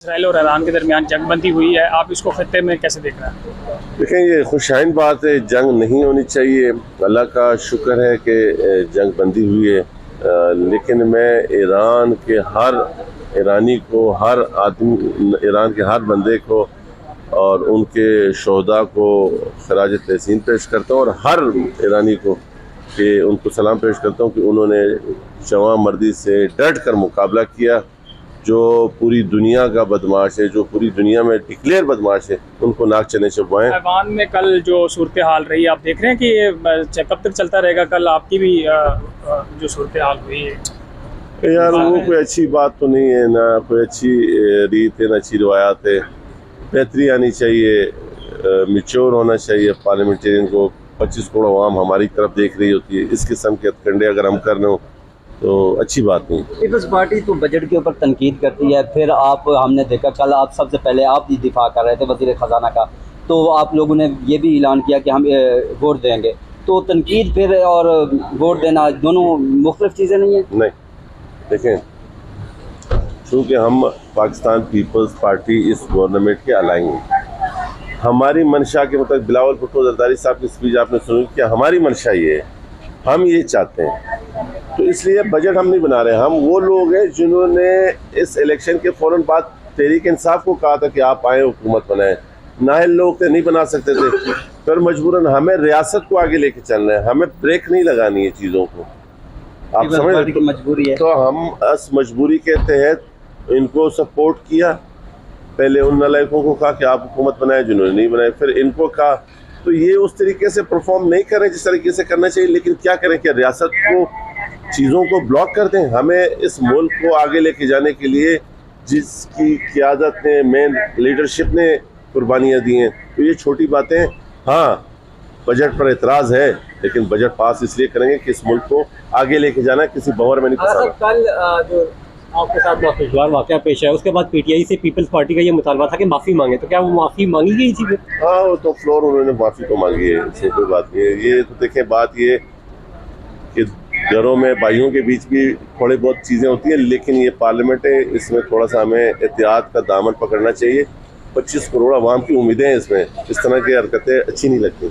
Israel और Iran के दरमियान जंगबंदी हुई है, आप इसको खत्ते में कैसे देख रहे हैं? देखें, ये खुशाइन बात है, जंग नहीं होनी चाहिए। अल्लाह का शुक्र है कि जंग बंदी हुई है, लेकिन मैं ईरान के हर ईरानी को, हर आदमी, ईरान के हर बंदे को और उनके शोहदा को खराज तहसीन पेश करता हूँ और हर ईरानी को कि उनको सलाम पेश करता हूँ कि उन्होंने जवां मर्दी से डट कर मुकाबला किया। जो पूरी दुनिया का बदमाश है, जो पूरी दुनिया में डिक्लेयर बदमाश है, उनको नाक चने चबवाएं। ईरान में कल जो सूरत हाल रही, आप देख रहे हैं कि ये कब तक चलता रहेगा? कल आपकी भी जो सूरत हाल हुई है यार, वो कोई अच्छी बात तो नहीं है, ना कोई अच्छी रीत है, ना अच्छी रवायात है। बेहतरी आनी चाहिए, मिच्योर होना चाहिए पार्लियामेंटेरियन को। 25 करोड़ आवाम हमारी तरफ देख रही होती है, इस किस्म के हथकंडे अगर हम कर रहे हो तो अच्छी बात नहीं। पीपल्स पार्टी तो बजट के ऊपर तनकीद करती है, फिर आप, हमने देखा कल आप सबसे पहले आप ही दिफा कर रहे थे वज़ीर ख़जाना का, तो आप लोगों ने ये भी ऐलान किया कि हम वोट देंगे, तो तनकीद फिर और वोट देना दोनों मुख्तलिफ चीज़ें नहीं हैं? नहीं, देखें, चूँकि हम पाकिस्तान पीपल्स पार्टी इस गवर्नमेंट के अलाइन हैं, हमारी मंशा के मतलब बिलावल भुट्टो जरदारी साहब की स्पीच आपने सुनी कि हमारी मंशा ये है, हम ये चाहते हैं, तो इसलिए बजट हम नहीं बना रहे। हम वो लोग हैं जिन्होंने इस इलेक्शन के फ़ौरन बाद तहरीक इंसाफ को कहा था कि आप आए हुकूमत बनाएं। नाअहल लोग थे, नहीं बना सकते थे, फिर मजबूरन हमें रियासत को आगे लेके चलना है, हमें ब्रेक नहीं लगानी है चीज़ों को। आप समझ रहे हैं? मजबूरी है, तो हम इस मजबूरी के तहत इनको सपोर्ट किया। पहले उन नालायकों को कहा कि आप हुकूमत बनाए, जिन्होंने नहीं बनाए, फिर इनको कहा। तो ये उस तरीके से परफॉर्म नहीं कर रहे जिस तरीके से करना चाहिए, लेकिन क्या करें कि रियासत को चीज़ों को ब्लॉक कर दें। हमें इस मुल्क को आगे लेके जाने के लिए जिसकी क़यादत ने, मेन लीडरशिप ने कुर्बानियाँ दी हैं, तो ये छोटी बातें। हाँ, बजट पर एतराज़ है, लेकिन बजट पास इसलिए करेंगे कि इस मुल्क को आगे लेके जाना, किसी भंवर में नहीं फंसाना। कल जो आपके साथ नाखुशगवार वाक़या पेश है, उसके बाद पीटीआई से पीपल्स पार्टी का ये मुतालबा था कि माफ़ी मांगे, तो क्या वो माफ़ी मांगी गई थी? हाँ, वो तो फ्लोर उन्होंने माफ़ी तो मांगी है, इसमें कोई बात नहीं है। ये तो देखें, बात ये कि घरों में भाइयों के बीच भी थोड़ी बहुत चीज़ें होती हैं, लेकिन ये पार्लियामेंट है, इसमें थोड़ा सा हमें एहतियात का दामन पकड़ना चाहिए। 25 करोड़ आवाम की उम्मीदें हैं इसमें, इस तरह की हरकतें अच्छी नहीं लगती।